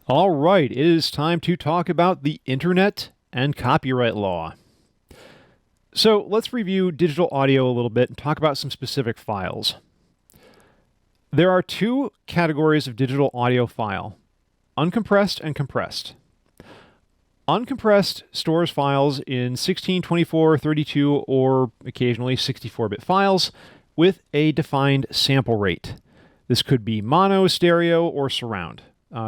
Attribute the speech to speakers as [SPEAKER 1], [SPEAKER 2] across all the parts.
[SPEAKER 1] All right, it is time to talk about the internet and copyright law. So let's review digital audio a little bit and talk about some specific files. There are two categories of digital audio file, uncompressed and compressed. Uncompressed stores files in 16, 24, 32, or occasionally 64-bit files with a defined sample rate. This could be mono, stereo, or surround.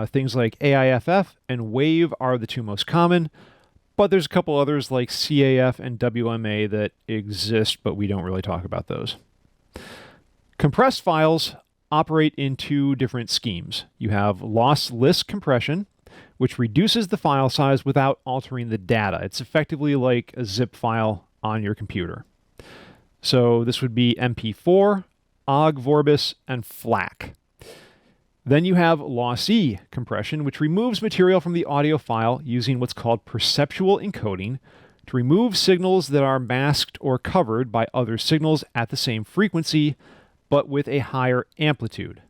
[SPEAKER 1] Things like AIFF and WAVE are the two most common, but there's a couple others like CAF and WMA that exist, but we don't really talk about those. Compressed files operate in two different schemes. You have lossless compression, which reduces the file size without altering the data. It's effectively like a zip file on your computer. So this would be MP4, OGG, Vorbis, and FLAC. Then you have lossy compression, which removes material from the audio file using what's called perceptual encoding to remove signals that are masked or covered by other signals at the same frequency, but with a higher amplitude.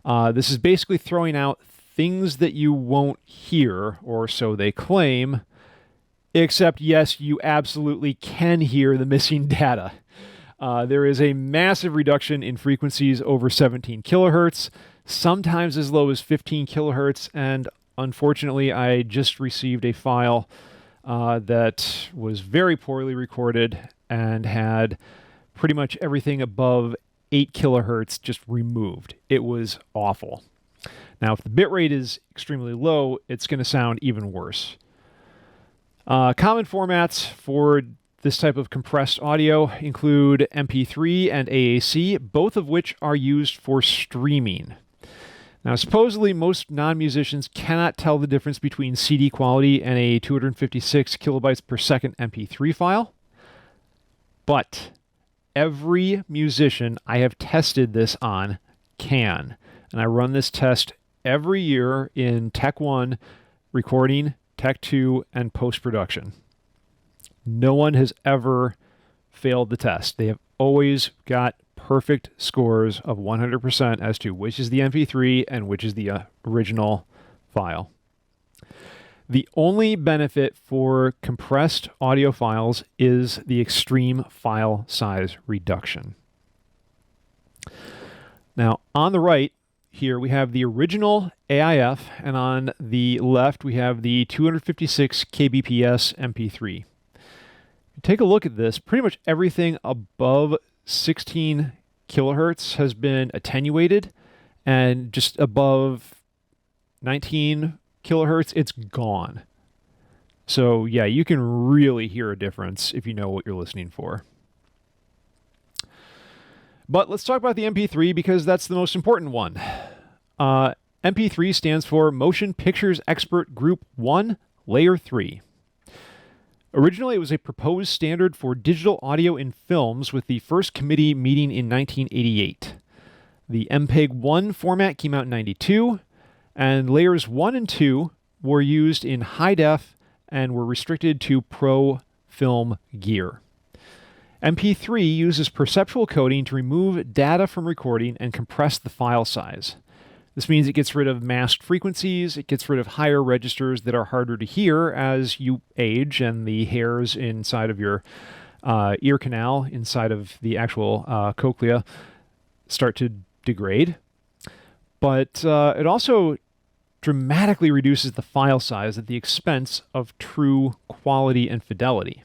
[SPEAKER 1] This is basically throwing out things that you won't hear, or so they claim, except yes, you absolutely can hear the missing data. There is a massive reduction in frequencies over 17 kilohertz, sometimes as low as 15 kilohertz, and unfortunately I just received a file that was very poorly recorded and had pretty much everything above 8 kilohertz just removed. It was awful. Now, if the bitrate is extremely low, it's going to sound even worse. Common formats for this type of compressed audio include MP3 and AAC, both of which are used for streaming. Now, supposedly, most non-musicians cannot tell the difference between CD quality and a 256 kilobytes per second MP3 file, but every musician I have tested this on can. And I run this test every year in Tech 1, recording, Tech 2, and post-production. No one has ever failed the test. They have always got perfect scores of 100% as to which is the MP3 and which is the original file. The only benefit for compressed audio files is the extreme file size reduction. Now, on the right here, we have the original AIF, and on the left, we have the 256 kbps MP3. Take a look at this. Pretty much everything above 16 kilohertz has been attenuated, and just above 19 kilohertz, it's gone. So yeah, you can really hear a difference if you know what you're listening for. But let's talk about the MP3 because that's the most important one. MP3 stands for Motion Pictures Expert Group 1, Layer 3. Originally, it was a proposed standard for digital audio in films with the first committee meeting in 1988. The MPEG-1 format came out in 92, and layers 1 and 2 were used in high def and were restricted to pro film gear. MP3 uses perceptual coding to remove data from recording and compress the file size. This means it gets rid of masked frequencies, it gets rid of higher registers that are harder to hear as you age and the hairs inside of your ear canal, inside of the actual cochlea, start to degrade. But it also dramatically reduces the file size at the expense of true quality and fidelity.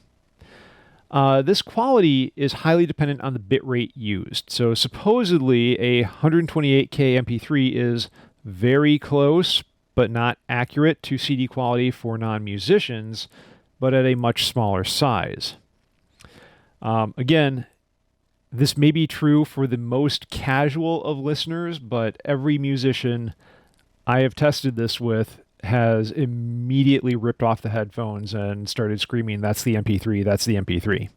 [SPEAKER 1] This quality is highly dependent on the bitrate used. So supposedly a 128K MP3 is very close, but not accurate to CD quality for non-musicians, but at a much smaller size. Again, this may be true for the most casual of listeners, but every musician I have tested this with has immediately ripped off the headphones and started screaming, "That's the MP3, that's the MP3."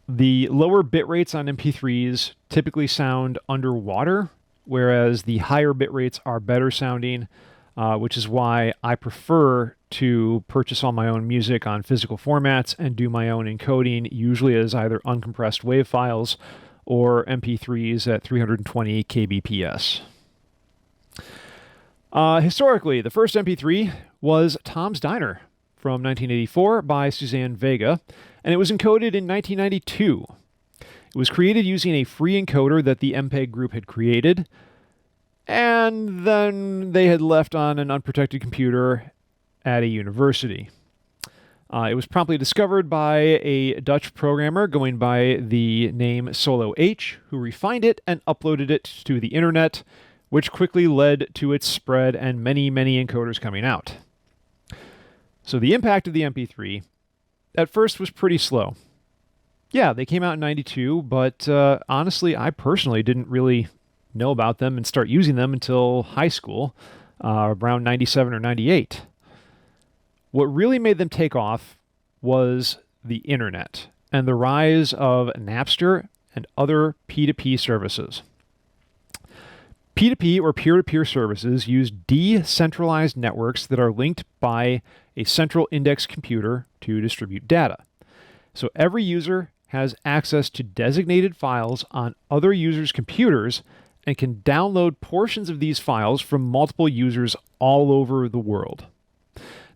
[SPEAKER 1] The lower bit rates on MP3s typically sound underwater, whereas the higher bit rates are better sounding, which is why I prefer to purchase all my own music on physical formats and do my own encoding, usually as either uncompressed WAV files or MP3s at 320 kbps. Historically, the first MP3 was Tom's Diner from 1984 by Suzanne Vega, and it was encoded in 1992. It was created using a free encoder that the MPEG group had created, and then they had left on an unprotected computer at a university. It was promptly discovered by a Dutch programmer going by the name Solo H, who refined it and uploaded it to the internet, which quickly led to its spread and many, many encoders coming out. So the impact of the MP3 at first was pretty slow. Yeah, they came out in 92, but honestly, I personally didn't really know about them and start using them until high school, around 97 or 98. What really made them take off was the internet and the rise of Napster and other P2P services. P2P or peer-to-peer services use decentralized networks that are linked by a central index computer to distribute data. So every user has access to designated files on other users' computers and can download portions of these files from multiple users all over the world.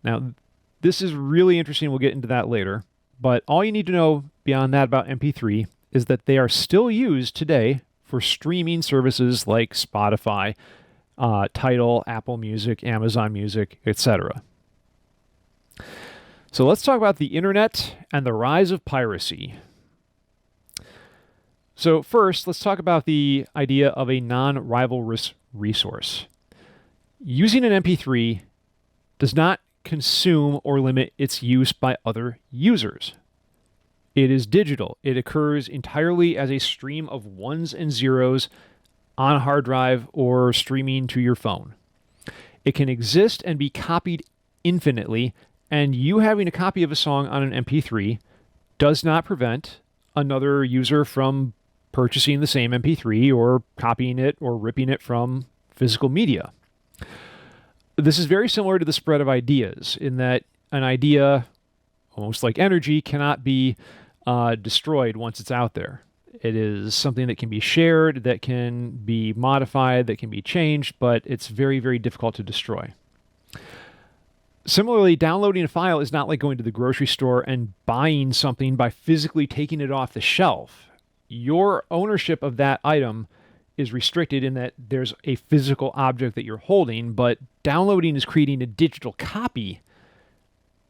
[SPEAKER 1] Now, this is really interesting. We'll get into that later. But all you need to know beyond that about MP3 is that they are still used today for streaming services like Spotify, Tidal, Apple Music, Amazon Music, etc. So let's talk about the internet and the rise of piracy. So first, let's talk about the idea of a non-rivalrous resource. Using an MP3 does not consume or limit its use by other users. It is digital. It occurs entirely as a stream of ones and zeros on a hard drive or streaming to your phone. It can exist and be copied infinitely, and you having a copy of a song on an MP3 does not prevent another user from purchasing the same MP3 or copying it or ripping it from physical media. This is very similar to the spread of ideas in that an idea, almost like energy, cannot be destroyed once it's out there. It is something that can be shared, that can be modified, that can be changed, but it's very, very difficult to destroy. Similarly, downloading a file is not like going to the grocery store and buying something by physically taking it off the shelf. Your ownership of that item is restricted in that there's a physical object that you're holding, but downloading is creating a digital copy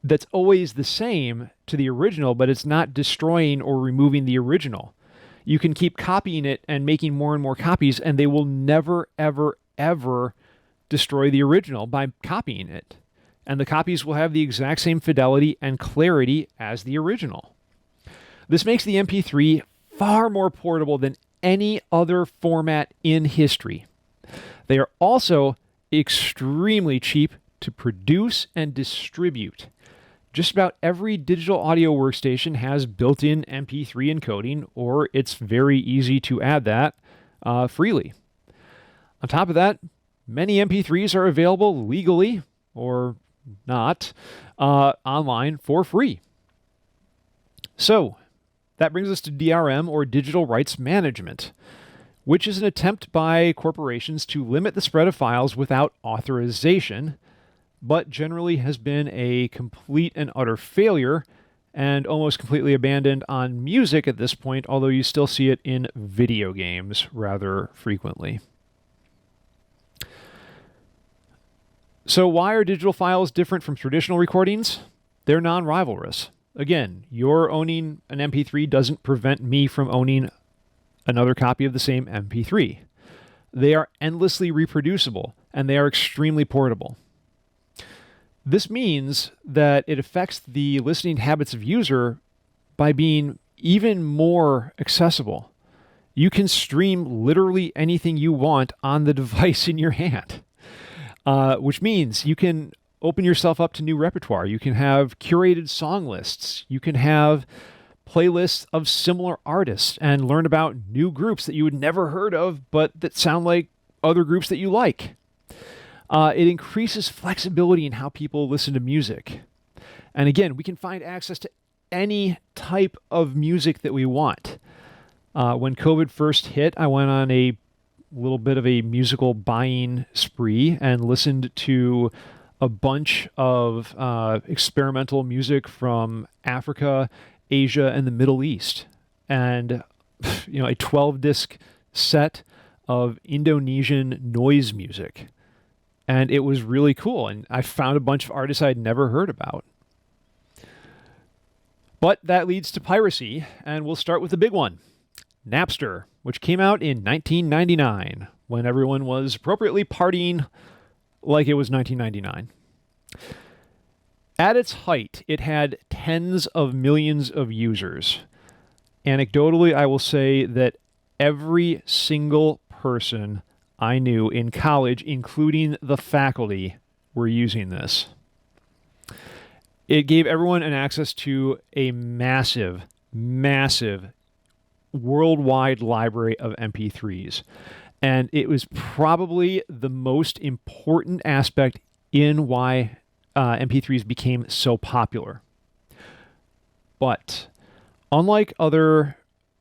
[SPEAKER 1] that's always the same to the original, but it's not destroying or removing the original. You can keep copying it and making more and more copies, and they will never, ever, ever destroy the original by copying it. And the copies will have the exact same fidelity and clarity as the original. This makes the MP3 far more portable than any other format in history. They are also extremely cheap to produce and distribute. Just about every digital audio workstation has built-in MP3 encoding, or it's very easy to add that freely. On top of that, many MP3s are available legally, or not, online for free. So, that brings us to DRM, or Digital Rights Management, which is an attempt by corporations to limit the spread of files without authorization, but generally has been a complete and utter failure and almost completely abandoned on music at this point, although you still see it in video games rather frequently. So why are digital files different from traditional recordings? They're non-rivalrous. Again, your owning an MP3 doesn't prevent me from owning another copy of the same MP3. They are endlessly reproducible, and they are extremely portable. This means that it affects the listening habits of user by being even more accessible. You can stream literally anything you want on the device in your hand, which means you can open yourself up to new repertoire. You can have curated song lists. You can have playlists of similar artists and learn about new groups that you had never heard of, but that sound like other groups that you like. It increases flexibility in how people listen to music. And again, we can find access to any type of music that we want. When COVID first hit, I went on a little bit of a musical buying spree and listened to a bunch of experimental music from Africa, Asia, and the Middle East. And, a 12-disc set of Indonesian noise music. And it was really cool. And I found a bunch of artists I'd never heard about. But that leads to piracy, and we'll start with the big one, Napster, which came out in 1999, when everyone was appropriately partying like it was 1999. At its height, it had tens of millions of users. Anecdotally, I will say that every single person I knew in college, including the faculty, were using this. It gave everyone an access to a massive, massive worldwide library of MP3s. And it was probably the most important aspect in why MP3s became so popular. But unlike other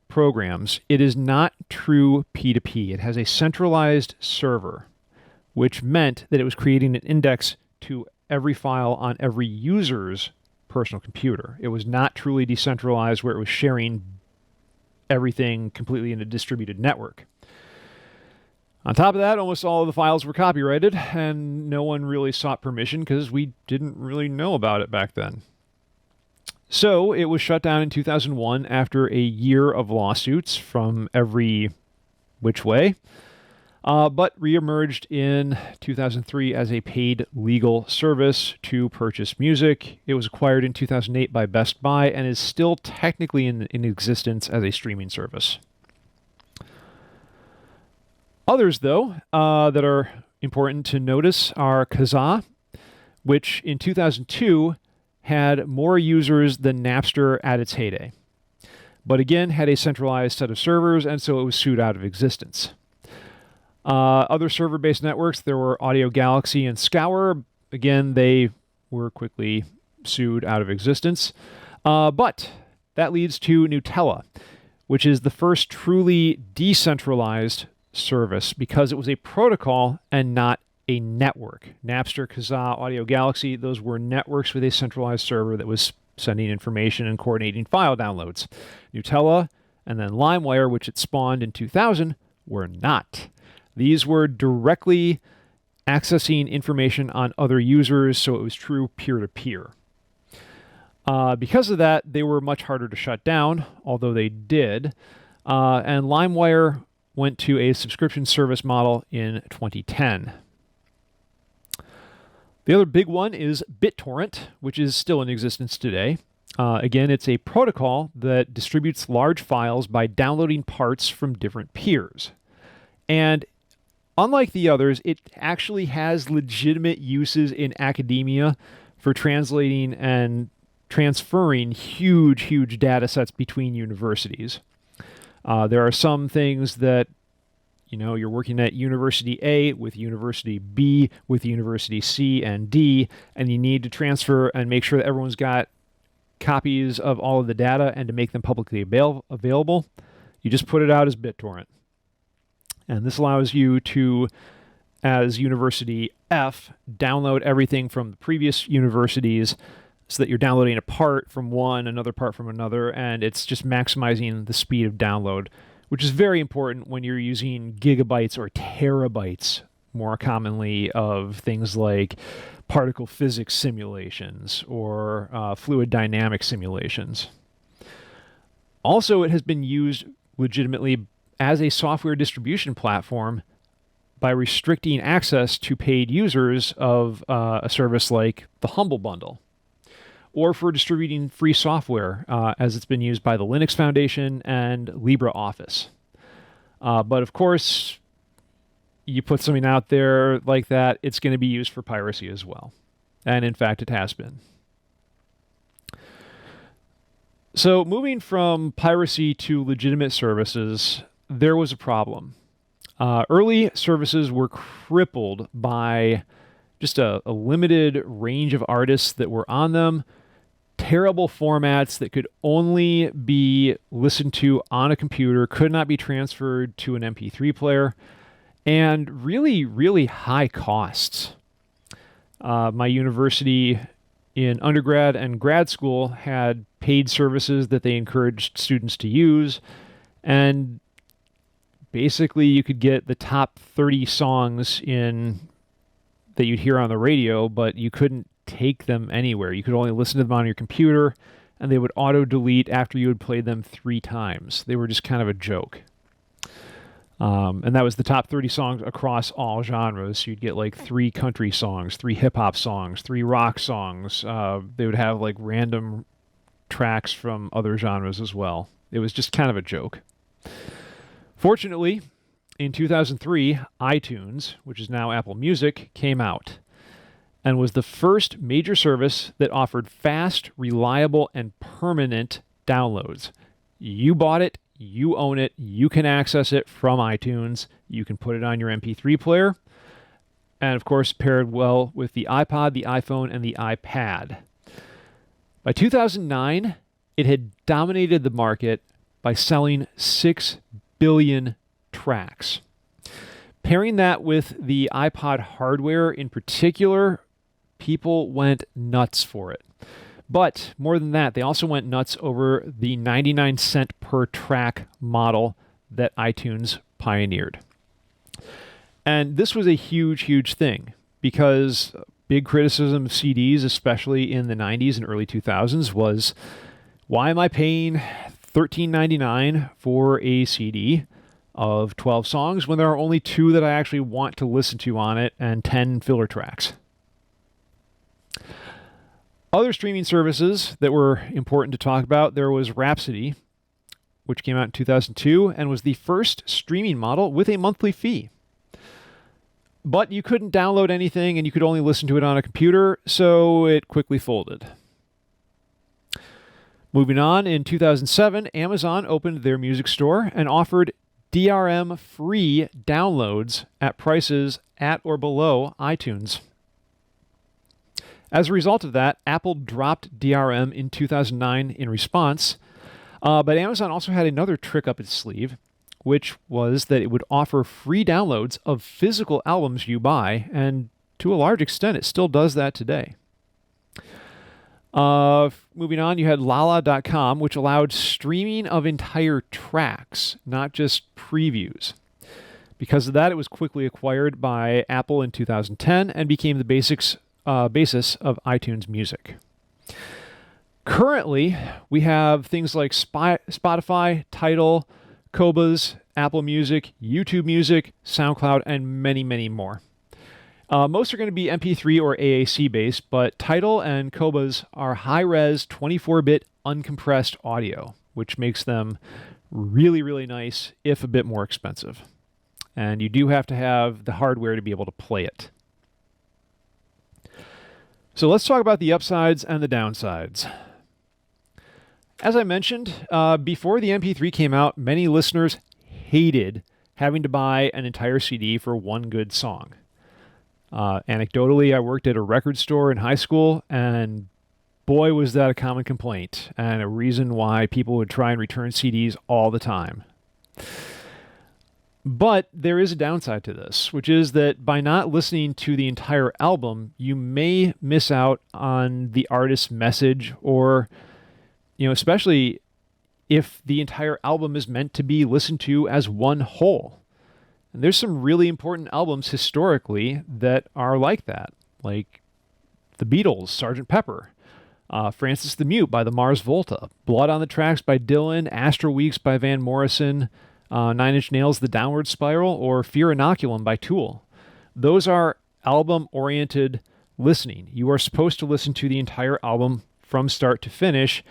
[SPEAKER 1] programs, it is not true P2P. It has a centralized server, which meant that it was creating an index to every file on every user's personal computer. It was not truly decentralized where it was sharing everything completely in a distributed network. On top of that, almost all of the files were copyrighted, and no one really sought permission because we didn't really know about it back then. So it was shut down in 2001 after a year of lawsuits from every which way, but reemerged in 2003 as a paid legal service to purchase music. It was acquired in 2008 by Best Buy and is still technically in existence as a streaming service. Others, though, that are important to notice are Kazaa, which in 2002 had more users than Napster at its heyday, but again had a centralized set of servers, and so it was sued out of existence. Other server-based networks, there were Audio Galaxy and Scour. Again, they were quickly sued out of existence. But that leads to Gnutella, which is the first truly decentralized service because it was a protocol and not a network. Napster, Kazaa, Audio Galaxy, those were networks with a centralized server that was sending information and coordinating file downloads. Gnutella and then LimeWire, which it spawned in 2000, were not. These were directly accessing information on other users, so it was true peer-to-peer. Because of that, they were much harder to shut down, although they did. And LimeWire went to a subscription service model in 2010. The other big one is BitTorrent, which is still in existence today. Again, it's a protocol that distributes large files by downloading parts from different peers. And unlike the others, it actually has legitimate uses in academia for translating and transferring huge, huge data sets between universities. There are some things that, you're working at University A with University B with University C and D, and you need to transfer and make sure that everyone's got copies of all of the data and to make them publicly available. You just put it out as BitTorrent. And this allows you to, as University F, download everything from the previous universities so that you're downloading a part from one, another part from another, and it's just maximizing the speed of download, which is very important when you're using gigabytes or terabytes more commonly of things like particle physics simulations or fluid dynamic simulations. Also, it has been used legitimately as a software distribution platform by restricting access to paid users of a service like the Humble Bundle, or for distributing free software, as it's been used by the Linux Foundation and LibreOffice. But of course, you put something out there like that, it's going to be used for piracy as well. And in fact, it has been. So moving from piracy to legitimate services, there was a problem. Early services were crippled by just a limited range of artists that were on them, terrible formats that could only be listened to on a computer, could not be transferred to an MP3 player, and really, really high costs. My university in undergrad and grad school had paid services that they encouraged students to use, and basically you could get the top 30 songs that you'd hear on the radio, but you couldn't take them anywhere. You could only listen to them on your computer, and they would auto-delete after you had played them 3 times. They were just kind of a joke. And that was the top 30 songs across all genres. So you'd get like 3 country songs, 3 hip-hop songs, 3 rock songs. They would have like random tracks from other genres as well. It was just kind of a joke. Fortunately, in 2003, iTunes, which is now Apple Music, came out and was the first major service that offered fast, reliable, and permanent downloads. You bought it, you own it, you can access it from iTunes, you can put it on your MP3 player, and of course paired well with the iPod, the iPhone, and the iPad. By 2009, it had dominated the market by selling 6 billion tracks. Pairing that with the iPod hardware in particular, people went nuts for it. But more than that, they also went nuts over the 99-cent per track model that iTunes pioneered. And this was a huge, huge thing because big criticism of CDs, especially in the 90s and early 2000s, was, why am I paying $13.99 for a CD of 12 songs when there are only 2 that I actually want to listen to on it and 10 filler tracks? Other streaming services that were important to talk about, there was Rhapsody, which came out in 2002 and was the first streaming model with a monthly fee. But you couldn't download anything and you could only listen to it on a computer, so it quickly folded. Moving on, in 2007, Amazon opened their music store and offered DRM-free downloads at prices at or below iTunes. As a result of that, Apple dropped DRM in 2009 in response, but Amazon also had another trick up its sleeve, which was that it would offer free downloads of physical albums you buy, and to a large extent, it still does that today. Moving on, you had Lala.com, which allowed streaming of entire tracks, not just previews. Because of that, it was quickly acquired by Apple in 2010 and became the basis of iTunes Music. Currently, we have things like Spotify, Tidal, Qobuz, Apple Music, YouTube Music, SoundCloud, and many, many more. Most are going to be MP3 or AAC based, but Tidal and Qobuz are high-res 24-bit uncompressed audio, which makes them really, really nice, if a bit more expensive. And you do have to have the hardware to be able to play it. So let's talk about the upsides and the downsides. As I mentioned, before the MP3 came out, many listeners hated having to buy an entire CD for one good song. Anecdotally, I worked at a record store in high school, and boy, was that a common complaint, and a reason why people would try and return CDs all the time. But there is a downside to this, which is that by not listening to the entire album, you may miss out on the artist's message, or, especially if the entire album is meant to be listened to as one whole. And there's some really important albums historically that are like that, like the Beatles, Sgt. Pepper, Francis the Mute by the Mars Volta, Blood on the Tracks by Dylan, Astral Weeks by Van Morrison, Nine Inch Nails' The Downward Spiral, or Fear Inoculum by Tool. Those are album-oriented listening. You are supposed to listen to the entire album from start to finish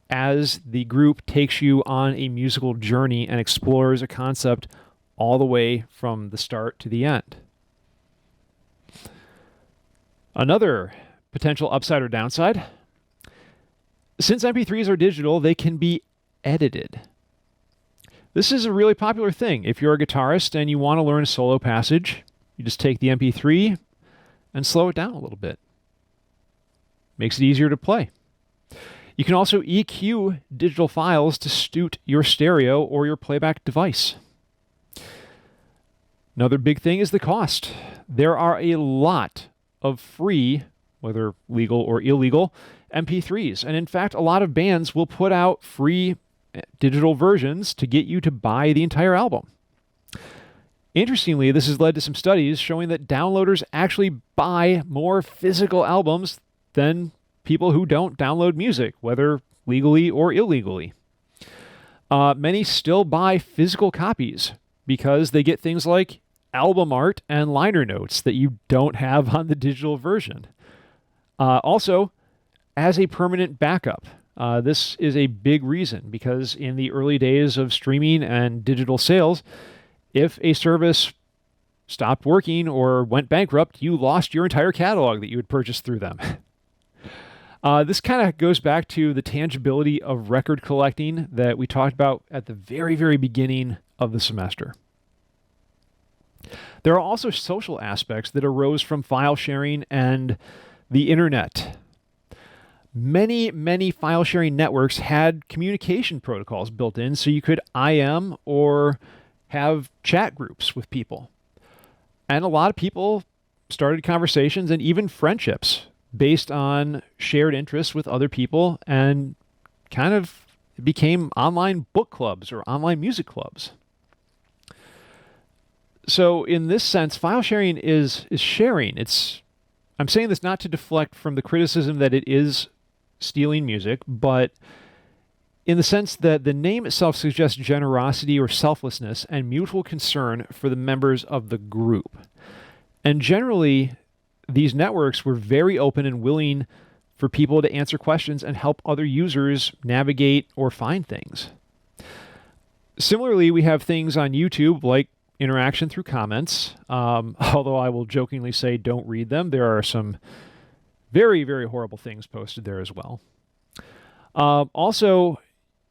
[SPEAKER 1] as the group takes you on a musical journey and explores a concept all the way from the start to the end. Another potential upside or downside, since MP3s are digital, they can be edited. This is a really popular thing. If you're a guitarist and you want to learn a solo passage, you just take the MP3 and slow it down a little bit. Makes it easier to play. You can also EQ digital files to suit your stereo or your playback device. Another big thing is the cost. There are a lot of free, whether legal or illegal, MP3s. And in fact, a lot of bands will put out free digital versions to get you to buy the entire album. Interestingly, this has led to some studies showing that downloaders actually buy more physical albums than people who don't download music, whether legally or illegally. Many still buy physical copies because they get things like album art and liner notes that you don't have on the digital version. Also, as a permanent backup, this is a big reason because in the early days of streaming and digital sales, if a service stopped working or went bankrupt, you lost your entire catalog that you had purchased through them. This kind of goes back to the tangibility of record collecting that we talked about at the very, very beginning of the semester. There are also social aspects that arose from file sharing and the internet. Many, many file sharing networks had communication protocols built in, so you could IM or have chat groups with people. And a lot of people started conversations and even friendships based on shared interests with other people, and kind of became online book clubs or online music clubs. So in this sense, file sharing is sharing. I'm saying this not to deflect from the criticism that it is stealing music, but in the sense that the name itself suggests generosity or selflessness and mutual concern for the members of the group. And generally, these networks were very open and willing for people to answer questions and help other users navigate or find things. Similarly, we have things on YouTube like interaction through comments, although I will jokingly say don't read them. There are some very, very horrible things posted there as well. Also,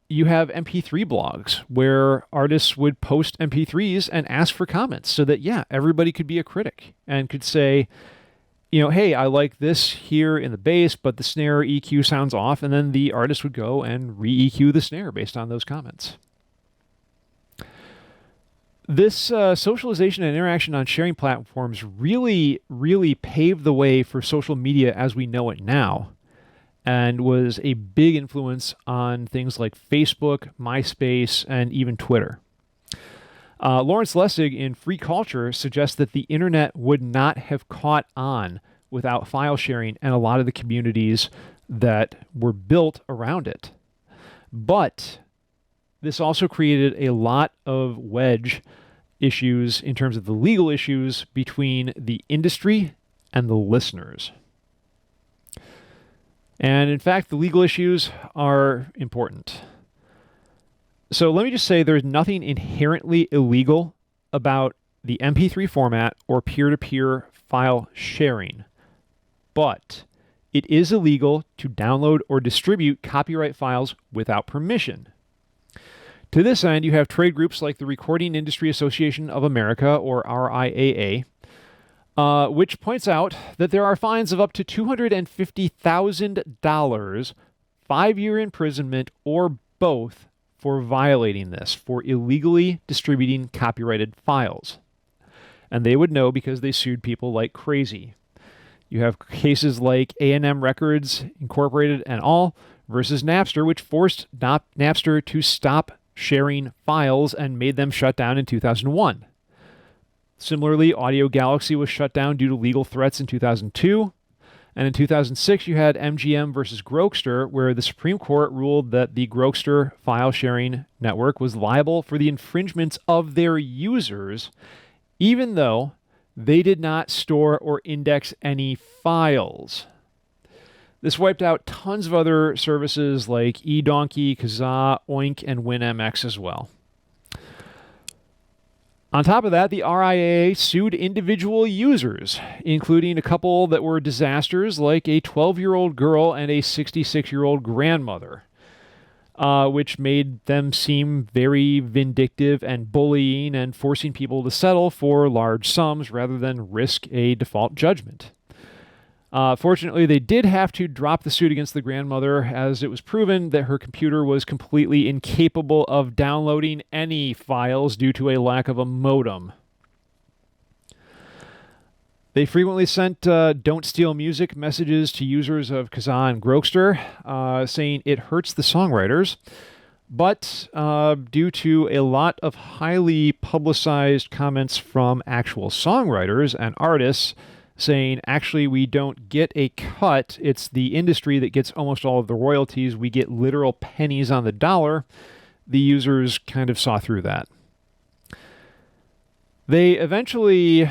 [SPEAKER 1] you have MP3 blogs where artists would post MP3s and ask for comments so that, everybody could be a critic and could say, hey, I like this here in the bass, but the snare EQ sounds off, and then the artist would go and re-EQ the snare based on those comments. This socialization and interaction on sharing platforms really, really paved the way for social media as we know it now, and was a big influence on things like Facebook, MySpace, and even Twitter. Lawrence Lessig in Free Culture suggests that the internet would not have caught on without file sharing and a lot of the communities that were built around it. But this also created a lot of wedge issues in terms of the legal issues between the industry and the listeners. And in fact, the legal issues are important. So let me just say there's nothing inherently illegal about the MP3 format or peer-to-peer file sharing, but it is illegal to download or distribute copyright files without permission. To this end, you have trade groups like the Recording Industry Association of America, or RIAA, which points out that there are fines of up to $250,000, 5-year imprisonment, or both for violating this, for illegally distributing copyrighted files. And they would know because they sued people like crazy. You have cases like A&M Records Incorporated and all versus Napster, which forced Napster to stop sharing files and made them shut down in 2001. Similarly, Audio Galaxy was shut down due to legal threats in 2002. And in 2006, you had MGM versus Grokster, where the Supreme Court ruled that the Grokster file sharing network was liable for the infringements of their users, even though they did not store or index any files. This wiped out tons of other services like eDonkey, Kazaa, Oink, and WinMX as well. On top of that, the RIAA sued individual users, including a couple that were disasters, like a 12-year-old girl and a 66-year-old grandmother, which made them seem very vindictive and bullying and forcing people to settle for large sums rather than risk a default judgment. Fortunately, they did have to drop the suit against the grandmother, as it was proven that her computer was completely incapable of downloading any files due to a lack of a modem. They frequently sent "Don't Steal Music" messages to users of Kazaa and Grokster, saying it hurts the songwriters. But due to a lot of highly publicized comments from actual songwriters and artists saying, actually, we don't get a cut, it's the industry that gets almost all of the royalties, we get literal pennies on the dollar, the users kind of saw through that. They eventually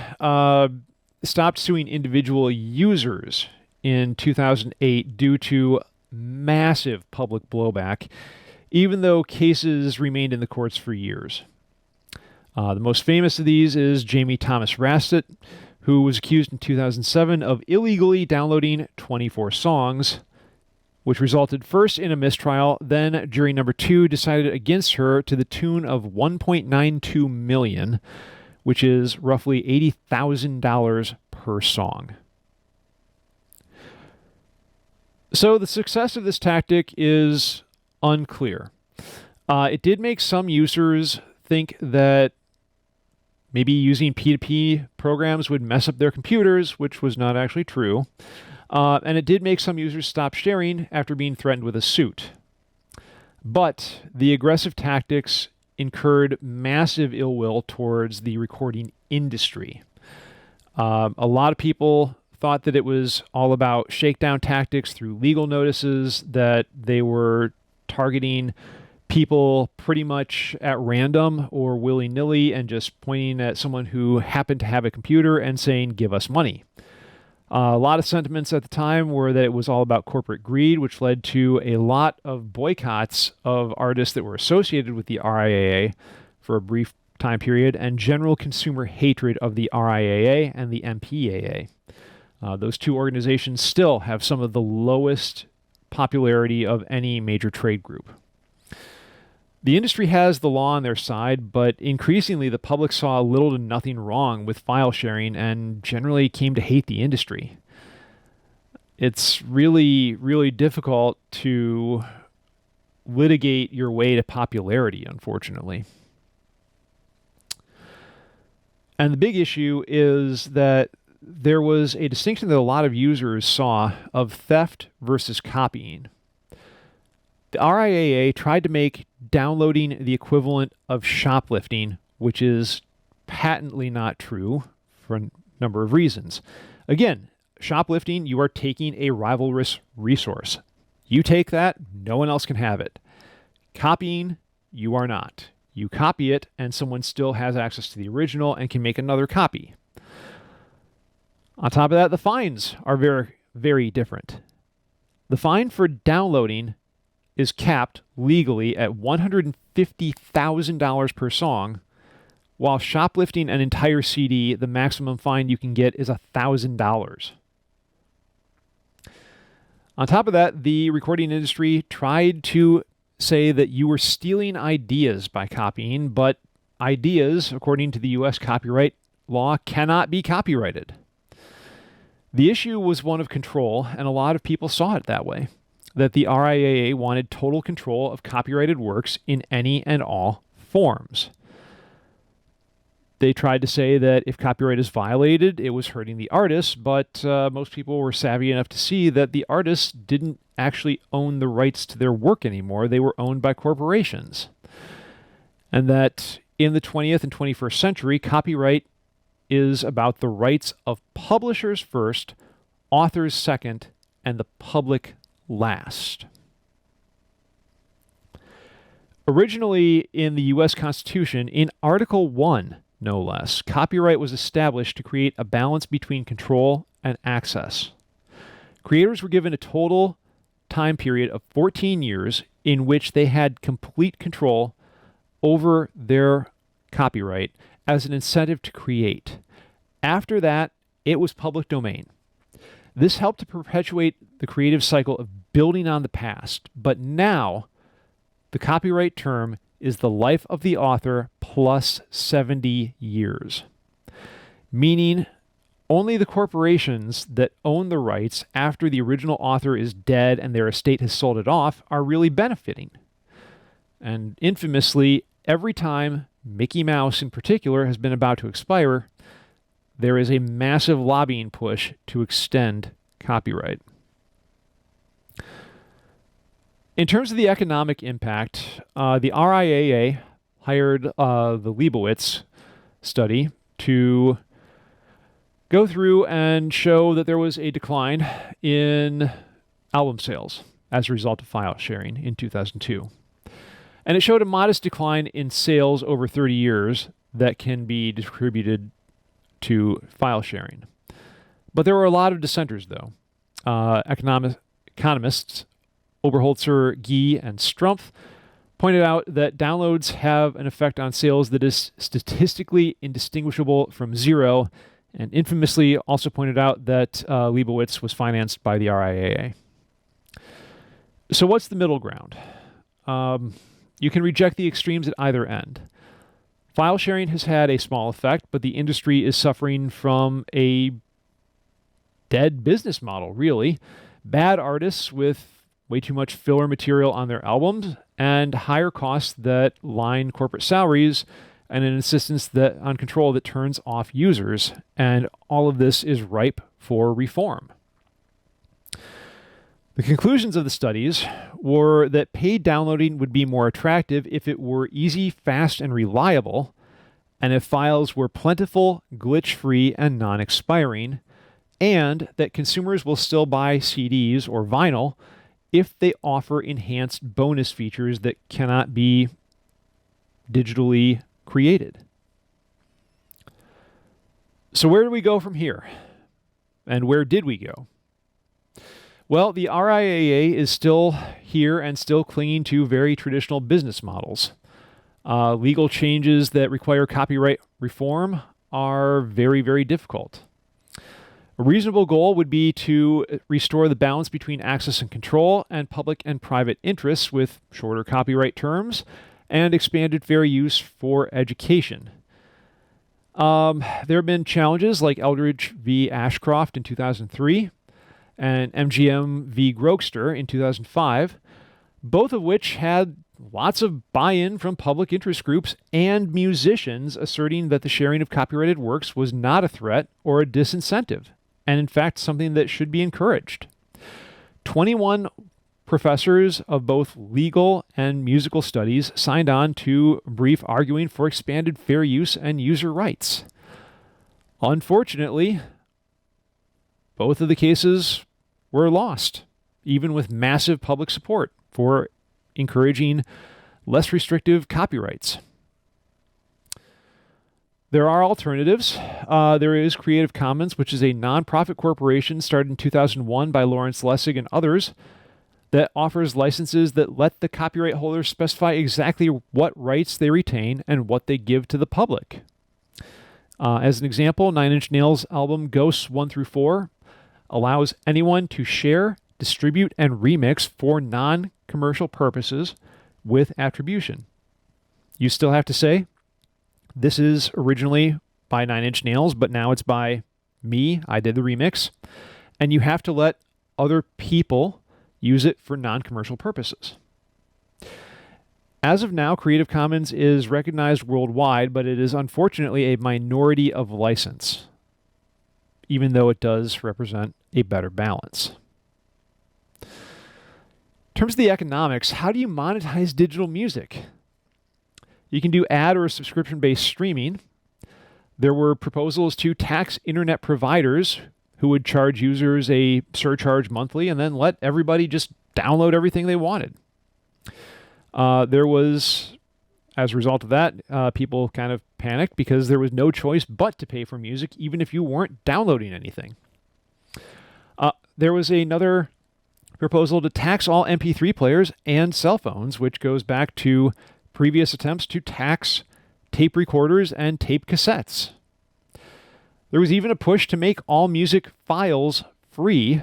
[SPEAKER 1] stopped suing individual users in 2008 due to massive public blowback, even though cases remained in the courts for years. The most famous of these is Jamie Thomas Rastet, who was accused in 2007 of illegally downloading 24 songs, which resulted first in a mistrial, then jury number 2 decided against her to the tune of $1.92 million, which is roughly $80,000 per song. So the success of this tactic is unclear. It did make some users think that maybe using P2P programs would mess up their computers, which was not actually true. And it did make some users stop sharing after being threatened with a suit. But the aggressive tactics incurred massive ill will towards the recording industry. A lot of people thought that it was all about shakedown tactics through legal notices, that they were targeting people pretty much at random or willy-nilly and just pointing at someone who happened to have a computer and saying, give us money. A lot of sentiments at the time were that it was all about corporate greed, which led to a lot of boycotts of artists that were associated with the RIAA for a brief time period, and general consumer hatred of the RIAA and the MPAA. Those two organizations still have some of the lowest popularity of any major trade group. The industry has the law on their side, but increasingly the public saw little to nothing wrong with file sharing and generally came to hate the industry. It's really, really difficult to litigate your way to popularity, unfortunately. And the big issue is that there was a distinction that a lot of users saw of theft versus copying. The RIAA tried to make downloading the equivalent of shoplifting, which is patently not true for a number of reasons. Again, shoplifting, you are taking a rivalrous resource. You take that, no one else can have it. Copying, you are not. You copy it, and someone still has access to the original and can make another copy. On top of that, the fines are very, very different. The fine for downloading is capped legally at $150,000 per song, while shoplifting an entire CD, the maximum fine you can get is $1,000. On top of that, the recording industry tried to say that you were stealing ideas by copying, but ideas, according to the U.S. copyright law, cannot be copyrighted. The issue was one of control, and a lot of people saw it that way, that the RIAA wanted total control of copyrighted works in any and all forms. They tried to say that if copyright is violated, it was hurting the artists, but most people were savvy enough to see that the artists didn't actually own the rights to their work anymore. They were owned by corporations. And that in the 20th and 21st century, copyright is about the rights of publishers first, authors second, and the public last. Originally in the U.S. Constitution, in Article 1, no less, copyright was established to create a balance between control and access. Creators were given a total time period of 14 years in which they had complete control over their copyright as an incentive to create. After that, it was public domain. This helped to perpetuate the creative cycle of building on the past, but now the copyright term is the life of the author plus 70 years, meaning only the corporations that own the rights after the original author is dead and their estate has sold it off are really benefiting. And infamously, every time Mickey Mouse in particular has been about to expire, there is a massive lobbying push to extend copyright. In terms of the economic impact, the RIAA hired the Leibowitz study to go through and show that there was a decline in album sales as a result of file sharing in 2002. And it showed a modest decline in sales over 30 years that can be attributed to file sharing. But there were a lot of dissenters, though. Economists Oberholzer, Guy, and Strumpf pointed out that downloads have an effect on sales that is statistically indistinguishable from zero, and infamously also pointed out that Leibowitz was financed by the RIAA. So what's the middle ground? You can reject the extremes at either end. File sharing has had a small effect, but the industry is suffering from a dead business model, really. Bad artists with way too much filler material on their albums, and higher costs that line corporate salaries, and an insistence on control that turns off users. And all of this is ripe for reform. The conclusions of the studies were that paid downloading would be more attractive if it were easy, fast, and reliable, and if files were plentiful, glitch-free, and non-expiring, and that consumers will still buy CDs or vinyl if they offer enhanced bonus features that cannot be digitally created. So where do we go from here? And where did we go? Well, the RIAA is still here and still clinging to very traditional business models. Legal changes that require copyright reform are very, very difficult. A reasonable goal would be to restore the balance between access and control and public and private interests with shorter copyright terms and expanded fair use for education. There have been challenges like Eldridge v. Ashcroft in 2003 and MGM v. Grokster in 2005, both of which had lots of buy-in from public interest groups and musicians asserting that the sharing of copyrighted works was not a threat or a disincentive, and in fact something that should be encouraged. 21 professors of both legal and musical studies signed on to a brief arguing for expanded fair use and user rights. Unfortunately, both of the cases were lost, even with massive public support for encouraging less restrictive copyrights. There are alternatives. There is Creative Commons, which is a nonprofit corporation started in 2001 by Lawrence Lessig and others that offers licenses that let the copyright holders specify exactly what rights they retain and what they give to the public. As an example, Nine Inch Nails' album Ghosts 1 through 4 allows anyone to share, distribute, and remix for non-commercial purposes with attribution. You still have to say, this is originally by Nine Inch Nails, but now it's by me. I did the remix. And you have to let other people use it for non-commercial purposes. As of now, Creative Commons is recognized worldwide, but it is unfortunately a minority of license, even though it does represent a better balance. In terms of the economics, how do you monetize digital music? You can do ad or subscription-based streaming. There were proposals to tax internet providers who would charge users a surcharge monthly and then let everybody just download everything they wanted. There was, as a result of that, people kind of panicked because there was no choice but to pay for music, even if you weren't downloading anything. There was another proposal to tax all MP3 players and cell phones, which goes back to previous attempts to tax tape recorders and tape cassettes. There was even a push to make all music files free,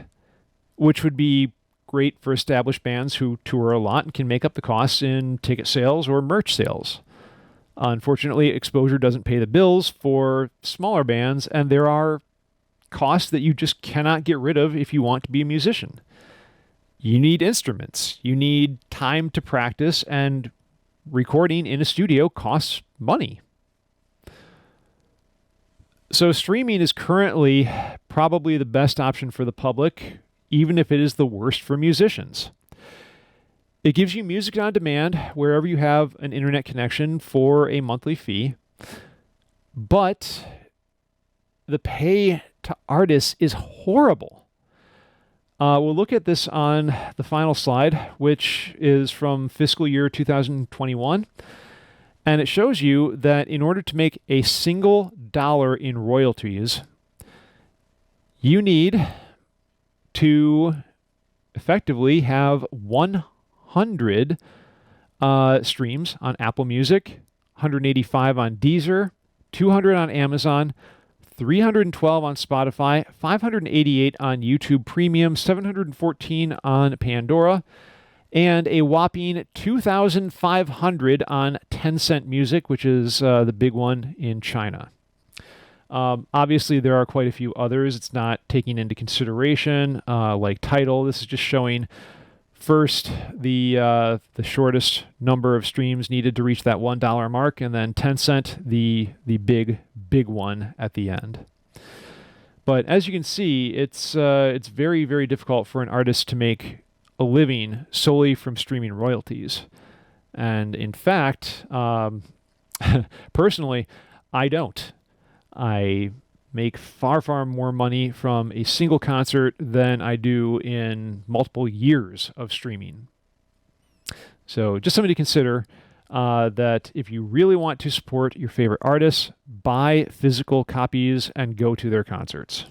[SPEAKER 1] which would be great for established bands who tour a lot and can make up the costs in ticket sales or merch sales. Unfortunately, exposure doesn't pay the bills for smaller bands, and there are costs that you just cannot get rid of if you want to be a musician. You need instruments. You need time to practice, and recording in a studio costs money. So streaming is currently probably the best option for the public, even if it is the worst for musicians. It gives you music on demand wherever you have an internet connection for a monthly fee, but the pay to artists is horrible. We'll look at this on the final slide, which is from fiscal year 2021. And it shows you that in order to make a single dollar in royalties, you need to effectively have 100 streams on Apple Music, 185 on Deezer, 200 on Amazon, 312 on Spotify, 588 on YouTube Premium, 714 on Pandora, and a whopping 2,500 on Tencent Music, which is the big one in China. Obviously, there are quite a few others. It's not taking into consideration, like Tidal. This is just showing first the shortest number of streams needed to reach that $1 mark, and then Tencent, the big one at the end. But as you can see, it's very, very difficult for an artist to make a living solely from streaming royalties. And in fact, personally, I don't. I make far, far more money from a single concert than I do in multiple years of streaming. So just something to consider, that if you really want to support your favorite artists, buy physical copies and go to their concerts.